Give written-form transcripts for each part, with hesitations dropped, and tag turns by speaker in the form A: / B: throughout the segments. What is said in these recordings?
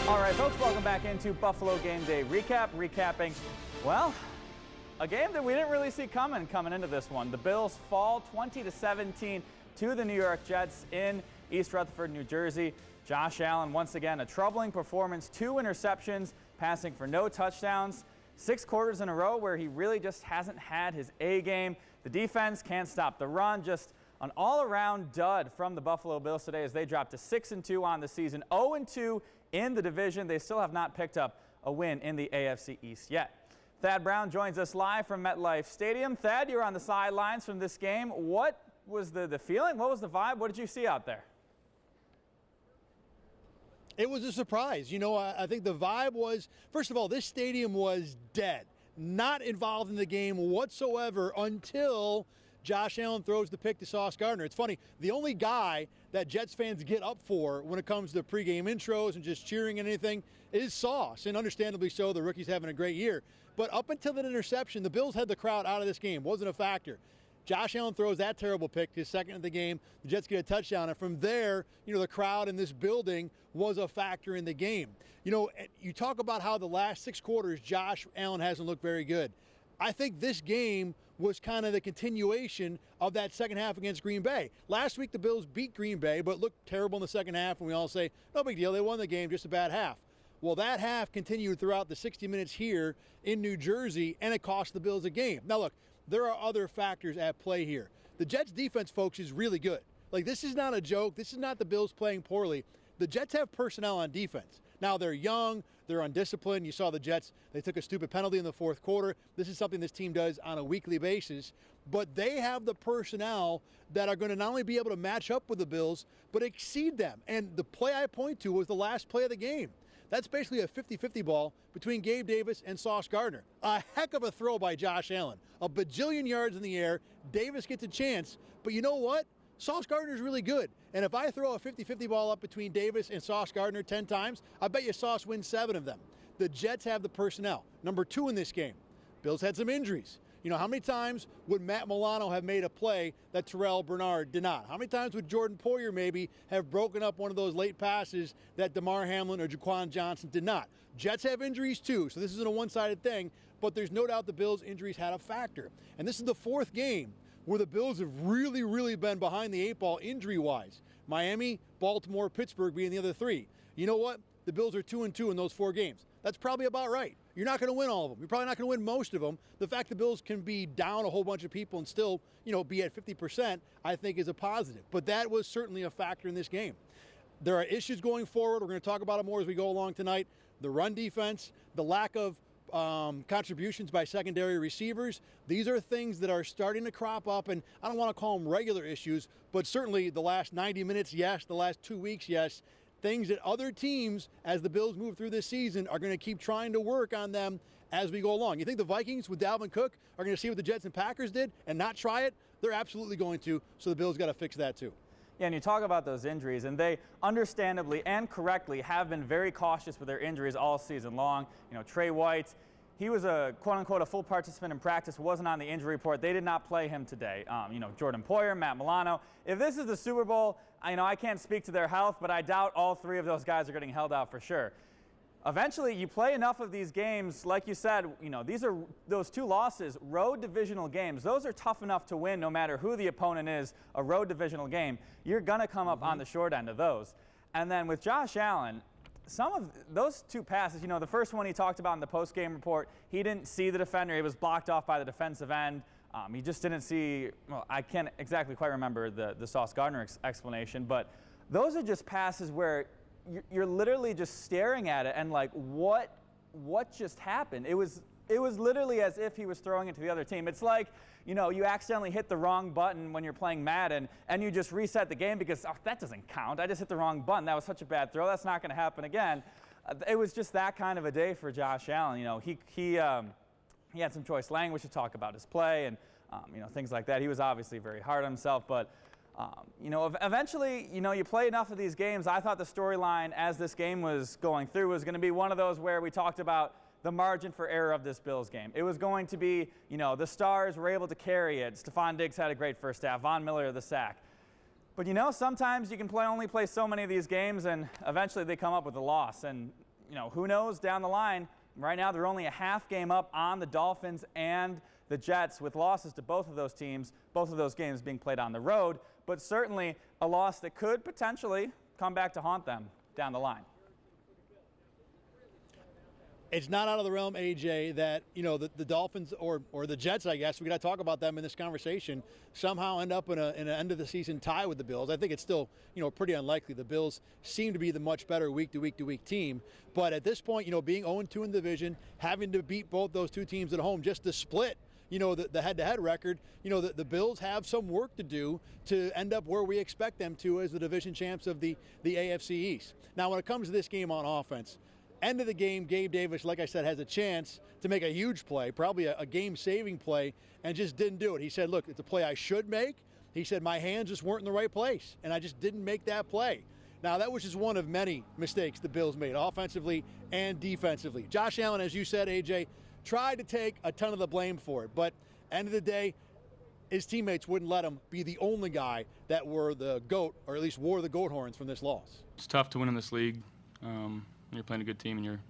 A: All right, folks, welcome back into Buffalo Game Day Recap. Recapping, well, a game that we didn't really see coming into this one. The Bills fall 20-17 to the New York Jets in East Rutherford, New Jersey. Josh Allen, once again, a troubling performance, 2 interceptions, passing for no touchdowns. 6 quarters in a row where he really just hasn't had his A game. The defense can't stop the run. Just an all-around dud from the Buffalo Bills today as they dropped to 6-2 on the season, 0-2 in the division. They still have not picked up a win in the AFC East yet. Thad Brown joins us live from MetLife Stadium. Thad, you were on the sidelines from this game. What was the feeling? What was the vibe? What did you see out there?
B: It was a surprise. You know, I think the vibe was, first of all, this stadium was dead, not involved in the game whatsoever until Josh Allen throws the pick to Sauce Gardner. It's funny, the only guy that Jets fans get up for when it comes to pregame intros and just cheering and anything is Sauce, and understandably so. The rookie's having a great year. But up until that interception, the Bills had the crowd out of this game. Wasn't a factor. Josh Allen throws that terrible pick, his second of the game. The Jets get a touchdown, and from there, you know, the crowd in this building was a factor in the game. You know, you talk about how the last 6 quarters, Josh Allen hasn't looked very good. I think this game was kind of the continuation of that second half against Green Bay. Last week, the Bills beat Green Bay, but looked terrible in the second half, and we all say, no big deal, they won the game, just a bad half. Well, that half continued throughout the 60 minutes here in New Jersey, and it cost the Bills a game. Now, look, there are other factors at play here. The Jets' defense, folks, is really good. Like, this is not a joke. This is not the Bills playing poorly. The Jets have personnel on defense. Now, they're young, they're undisciplined. You saw the Jets, they took a stupid penalty in the fourth quarter. This is something this team does on a weekly basis. But they have the personnel that are going to not only be able to match up with the Bills, but exceed them. And the play I point to was the last play of the game. That's basically a 50-50 ball between Gabe Davis and Sauce Gardner. A heck of a throw by Josh Allen. A bajillion yards in the air. Davis gets a chance. But you know what? Sauce Gardner's really good. And if I throw a 50-50 ball up between Davis and Sauce Gardner 10 times, I bet you Sauce wins 7 of them. The Jets have the personnel. Number 2 in this game, Bills had some injuries. You know, how many times would Matt Milano have made a play that Terrell Bernard did not? How many times would Jordan Poyer maybe have broken up one of those late passes that DeMar Hamlin or Jaquan Johnson did not? Jets have injuries too, so this isn't a one-sided thing, but there's no doubt the Bills' injuries had a factor. And this is the 4th game where the Bills have really, really been behind the 8 ball injury-wise. Miami, Baltimore, Pittsburgh being the other 3. You know what? The Bills are 2-2 in those 4 games. That's probably about right. You're not going to win all of them. You're probably not going to win most of them. The fact the Bills can be down a whole bunch of people and still, you know, be at 50%, I think is a positive. But that was certainly a factor in this game. There are issues going forward. We're going to talk about it more as we go along tonight. The run defense, the lack of contributions by secondary receivers. These are things that are starting to crop up, and I don't want to call them regular issues, but certainly the last 90 minutes, yes. The last 2 weeks, yes. Things that other teams, as the Bills move through this season, are going to keep trying to work on them as we go along. You think the Vikings with Dalvin Cook are going to see what the Jets and Packers did and not try it? They're absolutely going to, so the Bills got to fix that too.
A: Yeah, and you talk about those injuries, and they understandably and correctly have been very cautious with their injuries all season long. You know, Trey White, he was a quote-unquote a full participant in practice, wasn't on the injury report. They did not play him today. You know, Jordan Poyer, Matt Milano. If this is the Super Bowl, I can't speak to their health, but I doubt all 3 of those guys are getting held out for sure. Eventually, you play enough of these games, like you said, you know, these are those 2 losses, road divisional games. Those are tough enough to win no matter who the opponent is, a road divisional game. You're going to come up on the short end of those. And then with Josh Allen, some of those 2 passes, you know, the first one he talked about in the post-game report, he didn't see the defender. He was blocked off by the defensive end. He just didn't see, well, I can't exactly quite remember the Sauce Gardner explanation, but those are just passes where you're literally just staring at it and like, what just happened? It was literally as if he was throwing it to the other team. It's like, you know, you accidentally hit the wrong button when you're playing Madden and you just reset the game because, oh, that doesn't count. I just hit the wrong button. That was such a bad throw. That's not going to happen again. It was just that kind of a day for Josh Allen. You know, he had some choice language to talk about his play and, you know, things like that. He was obviously very hard on himself, but you know, eventually, you know, you play enough of these games. I thought the storyline as this game was going through was going to be one of those where we talked about the margin for error of this Bills game. It was going to be, you know, the stars were able to carry it. Stephon Diggs had a great first half. Von Miller the sack. But, you know, sometimes you can only play so many of these games, and eventually they come up with a loss. And who knows down the line. Right now, they're only a half game up on the Dolphins and the Jets with losses to both of those teams, both of those games being played on the road, but certainly a loss that could potentially come back to haunt them down the line.
B: It's not out of the realm, AJ, that, the Dolphins or the Jets, I guess, we got to talk about them in this conversation, somehow end up in an end-of-the-season tie with the Bills. I think it's still, pretty unlikely. The Bills seem to be the much better week-to-week team. But at this point, being 0-2 in the division, having to beat both those two teams at home just to split, the head-to-head record, the Bills have some work to do to end up where we expect them to as the division champs of the AFC East. Now, when it comes to this game on offense, end of the game, Gabe Davis, like I said, has a chance to make a huge play, probably a game-saving play, and just didn't do it. He said, look, it's a play I should make. He said, my hands just weren't in the right place, and I just didn't make that play. Now, that was just one of many mistakes the Bills made, offensively and defensively. Josh Allen, as you said, AJ, tried to take a ton of the blame for it, but end of the day, his teammates wouldn't let him be the only guy that were the GOAT, or at least wore the GOAT horns from this loss.
C: It's tough to win in this league. You're playing a good team and your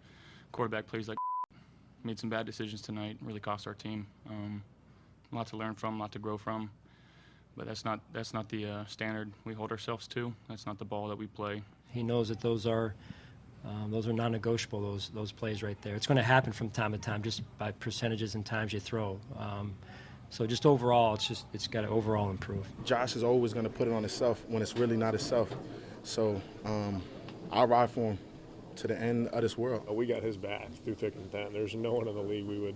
C: quarterback plays like made some bad decisions tonight, really cost our team. A lot to learn from, a lot to grow from, but that's not the standard we hold ourselves to. That's not the ball that we play.
D: He knows that those are non-negotiable, those plays right there. It's going to happen from time to time just by percentages and times you throw. So just overall, it's got to overall improve.
E: Josh is always going to put it on himself when it's really not himself. So I'll ride for him to the end of this world.
F: We got his back through thick and thin. There's no one in the league we would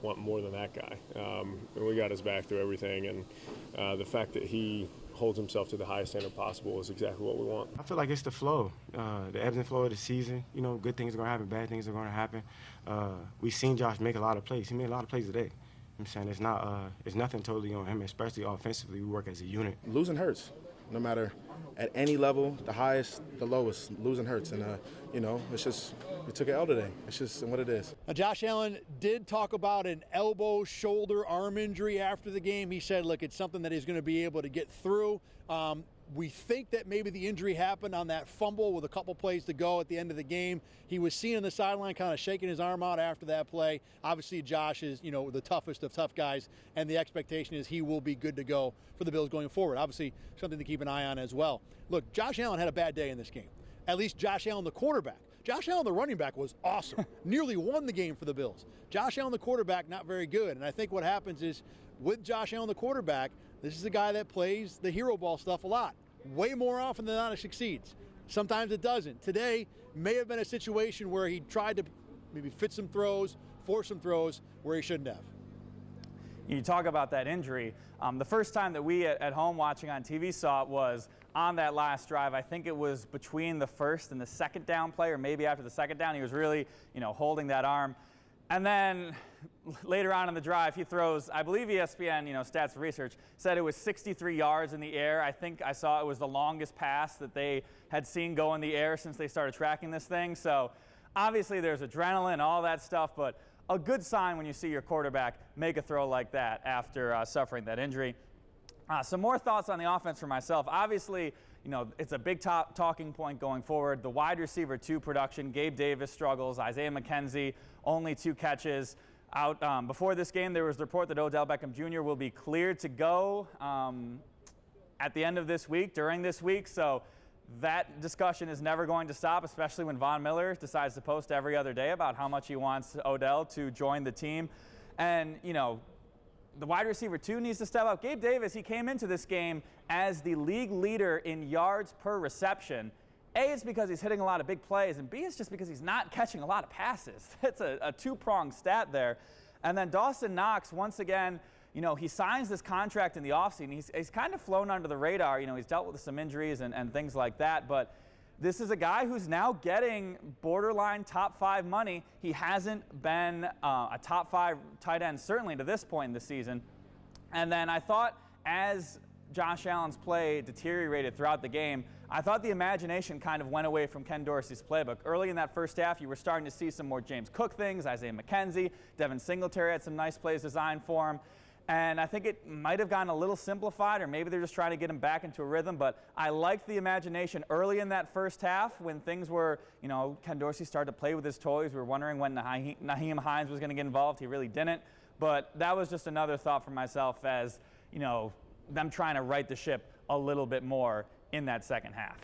F: want more than that guy. And we got his back through everything, and the fact that he holds himself to the highest standard possible is exactly what we want.
G: I feel like it's the flow, the ebbs and flow of the season. Good things are going to happen, bad things are going to happen. We've seen Josh make a lot of plays. He made a lot of plays today. I'm saying it's nothing totally on him, especially offensively. We work as a unit.
E: Losing hurts, no matter at any level, the highest, the lowest, losing hurts. And, it's just, we took an L today. It's just what it is.
B: Now, Josh Allen did talk about an elbow, shoulder, arm injury after the game. He said, look, it's something that he's going to be able to get through. We think that maybe the injury happened on that fumble with a couple plays to go at the end of the game. He was seen on the sideline kind of shaking his arm out after that play. Obviously, Josh is, the toughest of tough guys, and the expectation is he will be good to go for the Bills going forward. Obviously, something to keep an eye on as well. Look, Josh Allen had a bad day in this game. At least Josh Allen, the quarterback. Josh Allen, the running back, was awesome. Nearly won the game for the Bills. Josh Allen, the quarterback, not very good. And I think what happens is with Josh Allen, the quarterback, this is a guy that plays the hero ball stuff a lot. Way more often than not, it succeeds. Sometimes it doesn't. Today may have been a situation where he tried to maybe fit some throws, force some throws where he shouldn't have.
A: You talk about that injury. The first time that we at home watching on TV saw it was on that last drive. I think it was between the first and the second down play, or maybe after the second down. He was really, holding that arm. And then later on in the drive, he throws, I believe ESPN, Stats Research, said it was 63 yards in the air. I think I saw it was the longest pass that they had seen go in the air since they started tracking this thing. So obviously there's adrenaline, all that stuff, but a good sign when you see your quarterback make a throw like that after suffering that injury. Some more thoughts on the offense for myself. Obviously, it's a big talking point going forward. The wide receiver 2 production, Gabe Davis struggles. Isaiah McKenzie, only 2 catches. Out before this game, there was the report that Odell Beckham Jr. will be cleared to go at the end of this week, during this week. So that discussion is never going to stop, especially when Von Miller decides to post every other day about how much he wants Odell to join the team. And, the wide receiver 2 needs to step up. Gabe Davis, he came into this game as the league leader in yards per reception. A, it's because he's hitting a lot of big plays, and B, it's just because he's not catching a lot of passes. It's a two-pronged stat there. And then Dawson Knox, once again, he signs this contract in the offseason. He's kind of flown under the radar. He's dealt with some injuries and things like that, but this is a guy who's now getting borderline top 5 money. He hasn't been a top 5 tight end, certainly to this point in the season. And then I thought as Josh Allen's play deteriorated throughout the game, I thought the imagination kind of went away from Ken Dorsey's playbook. Early in that first half, you were starting to see some more James Cook things, Isaiah McKenzie, Devin Singletary had some nice plays designed for him. And I think it might have gotten a little simplified, or maybe they're just trying to get him back into a rhythm. But I liked the imagination early in that first half when things were, Ken Dorsey started to play with his toys. We were wondering when Nyheim Hines was going to get involved. He really didn't. But that was just another thought for myself as, them trying to right the ship a little bit more in that second half.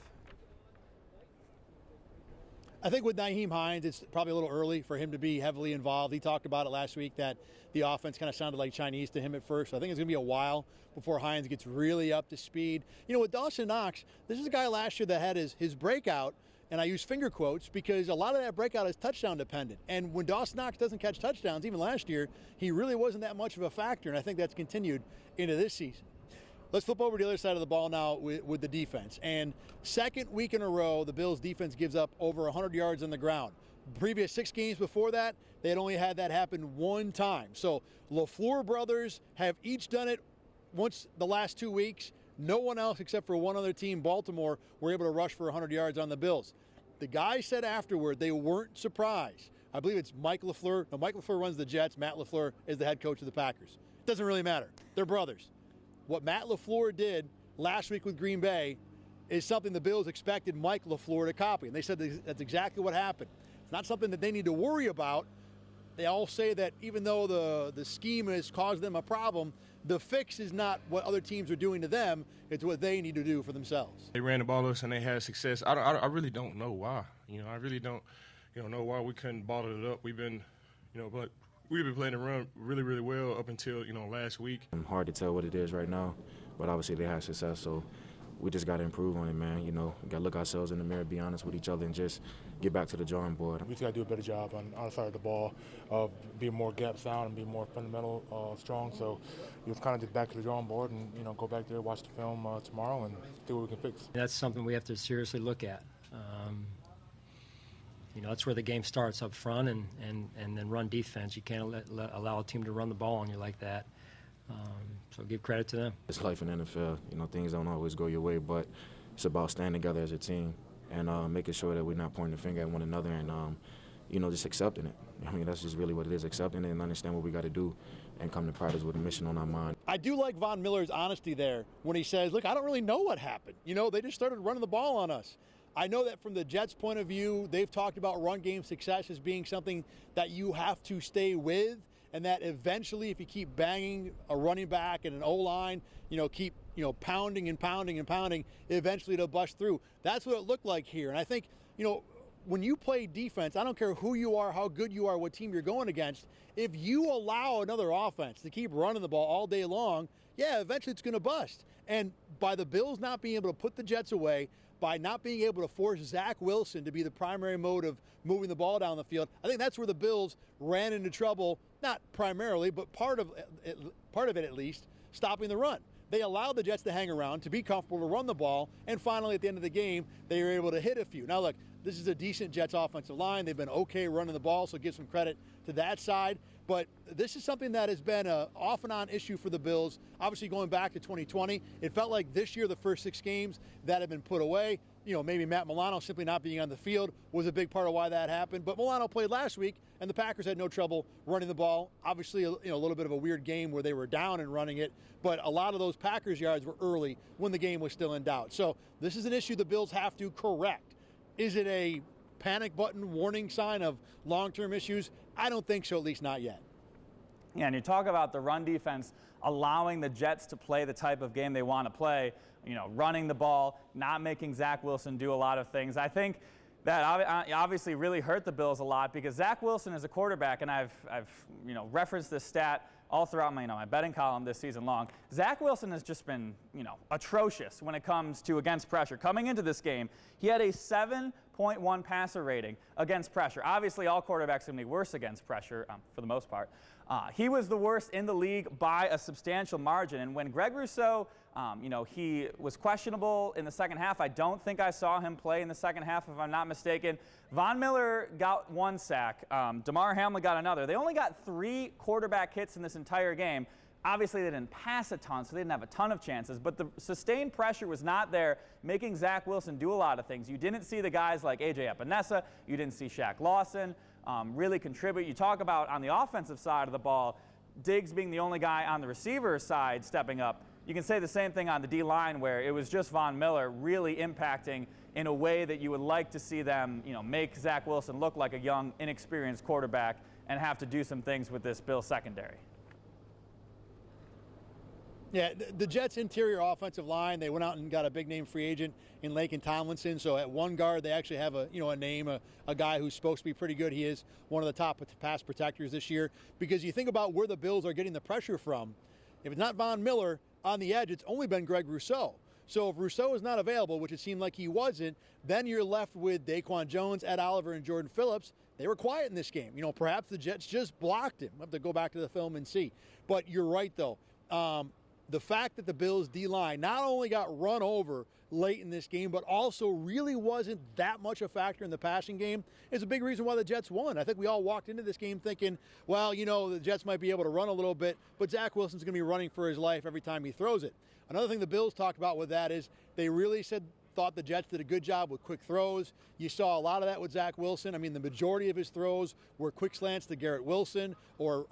B: I think with Nyheim Hines, it's probably a little early for him to be heavily involved. He talked about it last week that the offense kind of sounded like Chinese to him at first. So I think it's going to be a while before Hines gets really up to speed. With Dawson Knox, this is a guy last year that had his breakout, and I use finger quotes because a lot of that breakout is touchdown dependent. And when Dawson Knox doesn't catch touchdowns, even last year, he really wasn't that much of a factor, and I think that's continued into this season. Let's flip over to the other side of the ball now with the defense. And second week in a row, the Bills' defense gives up over 100 yards on the ground. Previous 6 games before that, they had only had that happen one time. So LaFleur brothers have each done it once the last 2 weeks. No one else except for one other team, Baltimore, were able to rush for 100 yards on the Bills. The guys said afterward they weren't surprised. I believe it's Mike LaFleur. No, Mike LaFleur runs the Jets. Matt LaFleur is the head coach of the Packers. It doesn't really matter. They're brothers. What Matt LaFleur did last week with Green Bay is something the Bills expected Mike LaFleur to copy. And they said that's exactly what happened. It's not something that they need to worry about. They all say that even though the scheme has caused them a problem, the fix is not what other teams are doing to them. It's what they need to do for themselves.
H: They ran the ball us and they had success. I really don't know why. I really don't know why we couldn't bottle it up. We've been, but we've been playing the run really, really well up until, last week.
E: Hard to tell what it is right now, but obviously they had success, so we just got to improve on it, man. We got to look ourselves in the mirror, be honest with each other, and just get back to the drawing board.
I: We just got to do a better job on our side of the ball of being more gap sound and being more fundamental strong. So it's kind of just back to the drawing board and, go back there, watch the film tomorrow and see what we can fix.
D: That's something we have to seriously look at. That's where the game starts up front and then run defense. You can't allow a team to run the ball on you like that. So give credit to them.
E: It's life in the NFL. Things don't always go your way, but it's about staying together as a team and making sure that we're not pointing the finger at one another and, just accepting it. That's just really what it is, accepting it and understand what we got to do and come to practice with a mission on our mind.
B: I do like Von Miller's honesty there when he says, look, I don't really know what happened. They just started running the ball on us. I know that from the Jets' point of view, they've talked about run game success as being something that you have to stay with, and that eventually if you keep banging a running back and an O-line, keep pounding and pounding and pounding, eventually it'll bust through. That's what it looked like here. And I think, when you play defense, I don't care who you are, how good you are, what team you're going against, if you allow another offense to keep running the ball all day long, yeah, eventually it's going to bust. And by the Bills not being able to put the Jets away, by not being able to force Zach Wilson to be the primary mode of moving the ball down the field, I think that's where the Bills ran into trouble, not primarily, but part of it at least, stopping the run. They allowed the Jets to hang around, to be comfortable, to run the ball, and finally at the end of the game, they were able to hit a few. Now look, this is a decent Jets offensive line. They've been okay running the ball, so give some credit to that side. But this is something that has been an off and on issue for the Bills. Obviously going back to 2020, it felt like this year the first 6 games that have been put away. Maybe Matt Milano simply not being on the field was a big part of why that happened. But Milano played last week, and the Packers had no trouble running the ball. Obviously, a little bit of a weird game where they were down and running it, but a lot of those Packers yards were early when the game was still in doubt. So this is an issue the Bills have to correct. Is it a panic button warning sign of long-term issues? I don't think so, at least not yet.
A: Yeah, and you talk about the run defense allowing the Jets to play the type of game they want to play, running the ball, not making Zach Wilson do a lot of things. I think that obviously really hurt the Bills a lot because Zach Wilson is a quarterback, and I've referenced this stat all throughout my betting column this season long. Zach Wilson has just been atrocious when it comes to against pressure. Coming into this game, he had a 7.1 passer rating against pressure. Obviously, all quarterbacks are going to be worse against pressure for the most part. He was the worst in the league by a substantial margin. And when Greg Rousseau, he was questionable in the second half. I don't think I saw him play in the second half, if I'm not mistaken. Von Miller got 1 sack. Damar Hamlin got another. They only got 3 quarterback hits in this entire game. Obviously, they didn't pass a ton, so they didn't have a ton of chances, but the sustained pressure was not there, making Zach Wilson do a lot of things. You didn't see the guys like AJ Epinesa. You didn't see Shaq Lawson really contribute. You talk about on the offensive side of the ball, Diggs being the only guy on the receiver side stepping up, you can say the same thing on the D-line, where it was just Von Miller really impacting in a way that you would like to see them, make Zach Wilson look like a young, inexperienced quarterback and have to do some things with this Bills secondary.
B: Yeah, the Jets' interior offensive line, they went out and got a big-name free agent in Laken Tomlinson. So at one guard, they actually have a name, a guy who's supposed to be pretty good. He is one of the top pass protectors this year. Because you think about where the Bills are getting the pressure from, if it's not Von Miller on the edge, it's only been Greg Rousseau. So if Rousseau is not available, which it seemed like he wasn't, then you're left with Daquan Jones, Ed Oliver, and Jordan Phillips. They were quiet in this game. Perhaps the Jets just blocked him. We'll have to go back to the film and see. But you're right, though. The fact that the Bills' D-line not only got run over late in this game, but also really wasn't that much a factor in the passing game is a big reason why the Jets won. I think we all walked into this game thinking, well, the Jets might be able to run a little bit, but Zach Wilson's going to be running for his life every time he throws it. Another thing the Bills talked about with that is they really thought the Jets did a good job with quick throws. You saw a lot of that with Zach Wilson. I mean, the majority of his throws were quick slants to Garrett Wilson or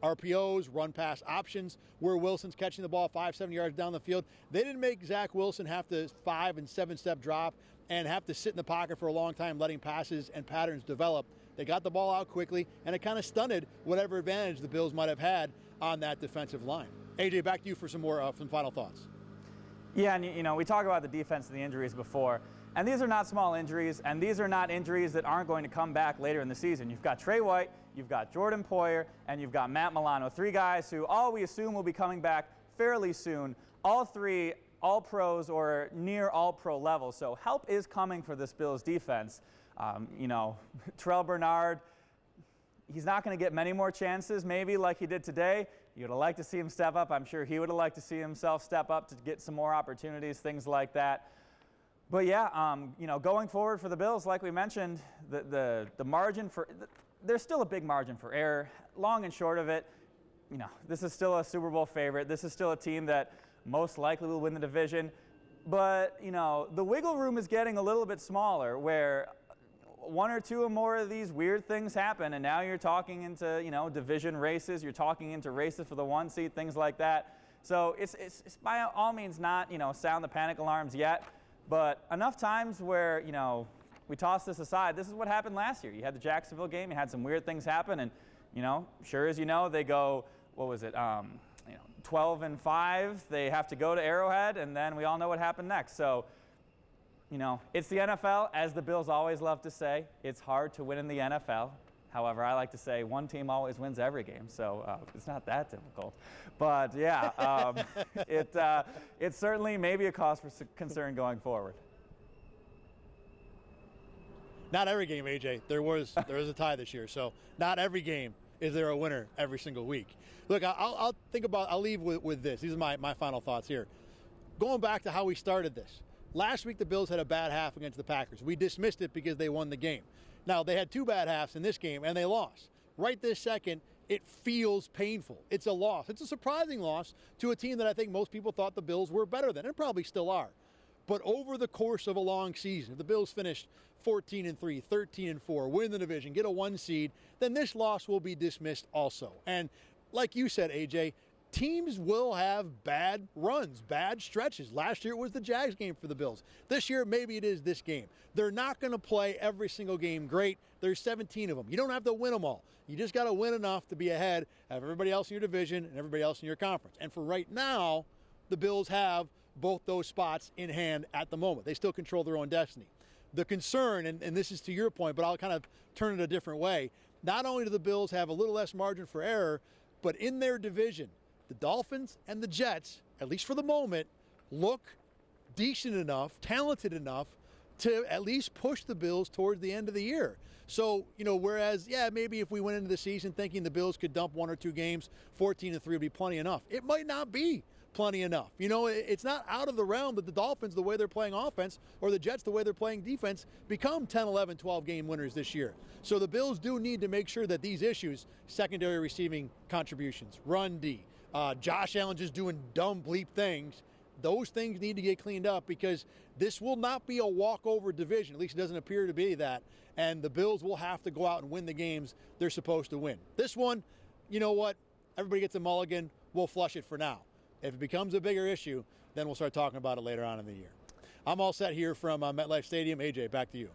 B: RPOs, run-pass options, where Wilson's catching the ball 5-7 yards down the field. They didn't make Zach Wilson have to 5- and 7-step drop and have to sit in the pocket for a long time letting passes and patterns develop. They got the ball out quickly, and it kind of stunted whatever advantage the Bills might have had on that defensive line. AJ, back to you for some final thoughts.
A: Yeah, and we talk about the defense and the injuries before, and these are not small injuries, and these are not injuries that aren't going to come back later in the season. You've got Trey White, you've got Jordan Poyer, and you've got Matt Milano, three guys who all we assume will be coming back fairly soon, all three all-pros or near all-pro level. So help is coming for this Bills defense. Terrell Bernard, he's not going to get many more chances maybe like he did today. You'd have liked to see him step up. I'm sure he would have liked to see himself step up to get some more opportunities, things like that. But yeah, going forward for the Bills, like we mentioned, the margin for there's still a big margin for error. Long and short of it, this is still a Super Bowl favorite. This is still a team that most likely will win the division. But the wiggle room is getting a little bit smaller, where one or two or more of these weird things happen, and now you're talking into division races. You're talking into races for the 1 seed, things like that. So it's by all means not sound the panic alarms yet. But enough times where, we toss this aside. This is what happened last year. You had the Jacksonville game. You had some weird things happen. And, sure as they go, 12-5. They have to go to Arrowhead. And then we all know what happened next. So, it's the NFL. As the Bills always love to say, it's hard to win in the NFL. However, I like to say one team always wins every game, so it's not that difficult. But yeah, it's certainly maybe a cause for concern going forward.
B: Not every game, AJ. There is a tie this year, so not every game is there a winner every single week. Look, I'll leave with this. These are my final thoughts here. Going back to how we started this. Last week, the Bills had a bad half against the Packers. We dismissed it because they won the game. Now, they had two bad halves in this game, and they lost. Right this second, it feels painful. It's a loss. It's a surprising loss to a team that I think most people thought the Bills were better than, and probably still are. But over the course of a long season, if the Bills finished 14-3, 13-4, win the division, get a 1 seed, then this loss will be dismissed also. And like you said, AJ, teams will have bad runs, bad stretches. Last year it was the Jags game for the Bills. This year maybe it is this game. They're not going to play every single game great. There's 17 of them. You don't have to win them all. You just got to win enough to be ahead of everybody else in your division and everybody else in your conference. And for right now, the Bills have both those spots in hand at the moment. They still control their own destiny. The concern, and this is to your point, but I'll kind of turn it a different way, not only do the Bills have a little less margin for error, but in their division, the Dolphins and the Jets, at least for the moment, look decent enough, talented enough to at least push the Bills towards the end of the year. So, whereas, maybe if we went into the season thinking the Bills could dump 1 or 2 games, 14-3 would be plenty enough. It might not be plenty enough. It's not out of the realm that the Dolphins, the way they're playing offense, or the Jets, the way they're playing defense, become 10, 11, 12 game winners this year. So the Bills do need to make sure that these issues, secondary receiving contributions, run D, Josh Allen just doing dumb bleep things, those things need to get cleaned up because this will not be a walkover division. At least it doesn't appear to be that. And the Bills will have to go out and win the games they're supposed to win. This one, you know what? everybody gets a mulligan, we'll flush it for now. If it becomes a bigger issue, then we'll start talking about it later on in the year. I'm all set here from MetLife Stadium. AJ, back to you.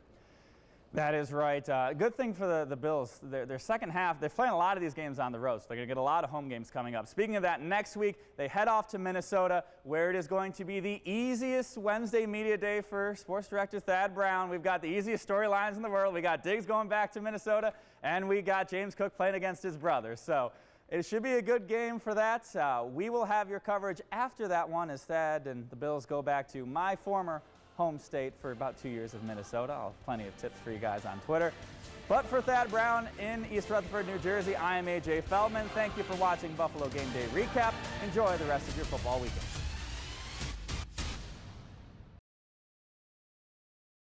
A: That is right. Good thing for the Bills. Their second half, they're playing a lot of these games on the road, so they're going to get a lot of home games coming up. Speaking of that, next week they head off to Minnesota, where it is going to be the easiest Wednesday media day for sports director Thad Brown. We've got the easiest storylines in the world. We got Diggs going back to Minnesota, and we got James Cook playing against his brother. So it should be a good game for that. We will have your coverage after that one as Thad and the Bills go back to my former home state for about 2 years of Minnesota. I'll have plenty of tips for you guys on Twitter. But for Thad Brown in East Rutherford, New Jersey, I am AJ Feldman. Thank you for watching Buffalo Game Day Recap. Enjoy the rest of your football weekend.